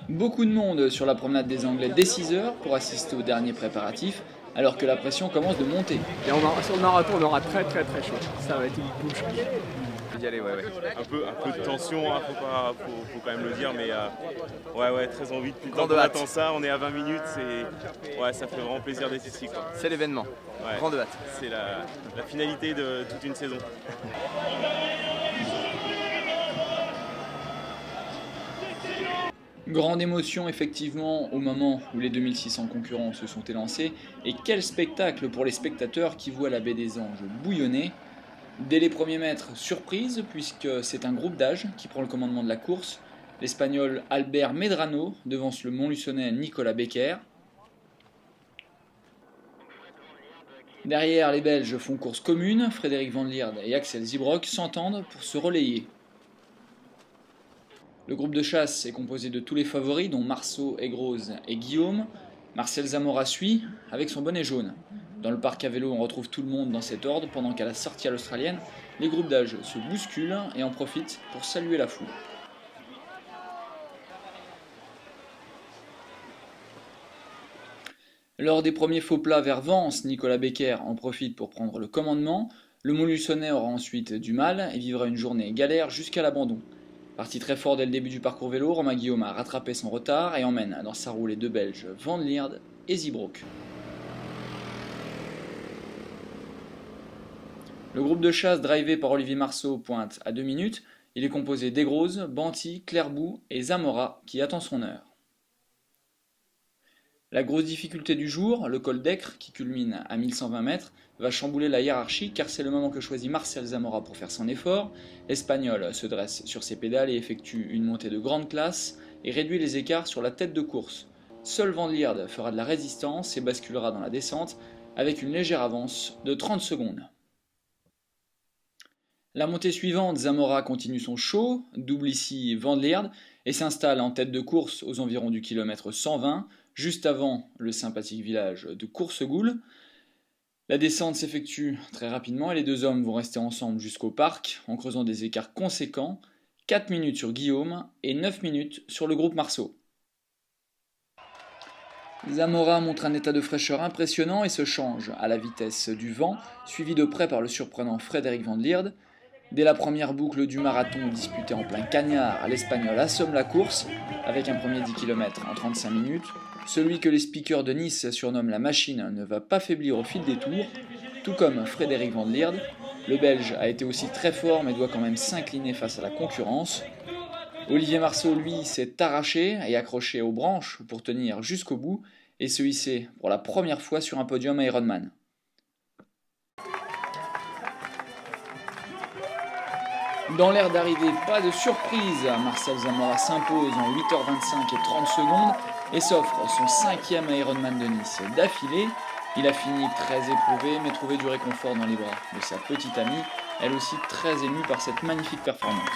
Beaucoup de monde sur la promenade des Anglais dès 6 heures pour assister aux derniers préparatifs, alors que la pression commence de monter. Et sur le marathon, on aura très chaud. Ça va être une bouche. D'y aller, ouais. Un peu de tension, hein, faut quand même le dire, mais ouais, très envie depuis le temps qu'on attend ça. On est à 20 minutes, ça fait vraiment plaisir d'être ici, quoi. C'est l'événement, grande hâte. C'est la finalité de toute une saison. Grande émotion effectivement au moment où les 2600 concurrents se sont élancés, et quel spectacle pour les spectateurs qui voient la baie des Anges bouillonner. Dès les premiers mètres, surprise puisque c'est un groupe d'âge qui prend le commandement de la course. L'Espagnol Albert Medrano devance le Montluçonnais Nicolas Becker. Derrière, les Belges font course commune, Frédéric Van Lierde et Axel Zybrock s'entendent pour se relayer. Le groupe de chasse est composé de tous les favoris, dont Marceau, Aigrose et Guillaume. Marcel Zamora suit, avec son bonnet jaune. Dans le parc à vélo, on retrouve tout le monde dans cet ordre, pendant qu'à la sortie à l'australienne, les groupes d'âge se bousculent et en profitent pour saluer la foule. Lors des premiers faux plats vers Vence, Nicolas Becker en profite pour prendre le commandement. Le Montluçonnais aura ensuite du mal et vivra une journée galère jusqu'à l'abandon. Parti très fort dès le début du parcours vélo, Romain Guillaume a rattrapé son retard et emmène dans sa roue les deux Belges Van Lierde et Zybrock. Le groupe de chasse drivé par Olivier Marceau pointe à 2 minutes. Il est composé d'Aigrose, Banti, Clairbout et Zamora qui attend son heure. La grosse difficulté du jour, le col d'Aicre qui culmine à 1120 mètres, va chambouler la hiérarchie car c'est le moment que choisit Marcel Zamora pour faire son effort. L'Espagnol se dresse sur ses pédales et effectue une montée de grande classe et réduit les écarts sur la tête de course. Seul Van Lierde fera de la résistance et basculera dans la descente avec une légère avance de 30 secondes. La montée suivante, Zamora continue son show, double ici Van Lierde et s'installe en tête de course aux environs du kilomètre 120, juste avant le sympathique village de Coursegoule. La descente s'effectue très rapidement et les deux hommes vont rester ensemble jusqu'au parc en creusant des écarts conséquents, 4 minutes sur Guillaume et 9 minutes sur le groupe Marceau. Zamora montre un état de fraîcheur impressionnant et se change à la vitesse du vent, suivi de près par le surprenant Frédéric Van Lierde. Dès la première boucle du marathon disputée en plein cagnard, l'Espagnol assomme la course avec un premier 10 km en 35 minutes. Celui que les speakers de Nice surnomment la machine ne va pas faiblir au fil des tours, tout comme Frédéric Van Lierde. Le Belge a été aussi très fort mais doit quand même s'incliner face à la concurrence. Olivier Marceau, lui, s'est arraché et accroché aux branches pour tenir jusqu'au bout et se hisser pour la première fois sur un podium Ironman. Dans l'air d'arrivée, pas de surprise, Marcel Zamora s'impose en 8h25 et 30 secondes et s'offre son 5e Ironman de Nice d'affilée. Il a fini très éprouvé mais trouvé du réconfort dans les bras de sa petite amie, elle aussi très émue par cette magnifique performance.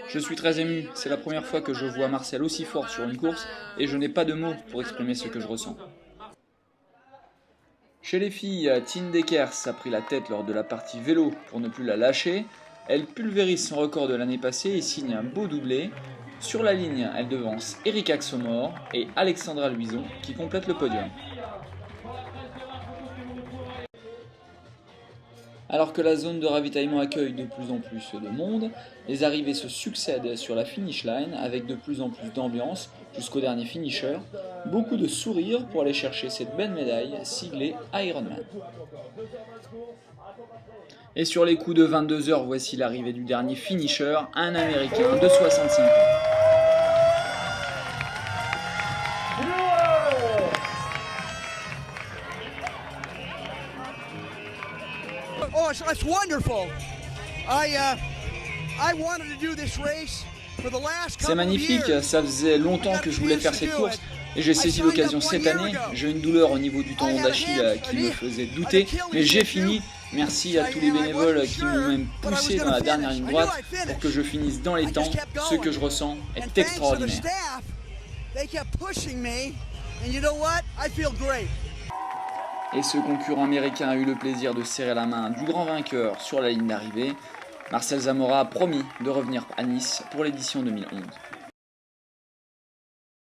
Je suis très ému, c'est la première fois que je vois Marcel aussi fort sur une course et je n'ai pas de mots pour exprimer ce que je ressens. Chez les filles, Tine Dekers a pris la tête lors de la partie vélo pour ne plus la lâcher. Elle pulvérise son record de l'année passée et signe un beau doublé. Sur la ligne, elle devance Erika Axomore et Alexandra Luison qui complètent le podium. Alors que la zone de ravitaillement accueille de plus en plus de monde, les arrivées se succèdent sur la finish line avec de plus en plus d'ambiance jusqu'au dernier finisher. Beaucoup de sourires pour aller chercher cette belle médaille siglée Ironman. Et sur les coups de 22h, voici l'arrivée du dernier finisher, un Américain de 65 ans. Oh, it's wonderful. I wanted to do this race for the last couple of years. C'est magnifique, ça faisait longtemps que je voulais faire cette course et j'ai saisi l'occasion cette année. J'ai une douleur au niveau du tendon d'Achille qui me faisait douter, mais j'ai fini. Merci à tous les bénévoles qui m'ont même poussé dans la dernière ligne droite pour que je finisse dans les temps. Ce que je ressens est extraordinaire. Et ce concurrent américain a eu le plaisir de serrer la main du grand vainqueur sur la ligne d'arrivée. Marcel Zamora a promis de revenir à Nice pour l'édition 2011.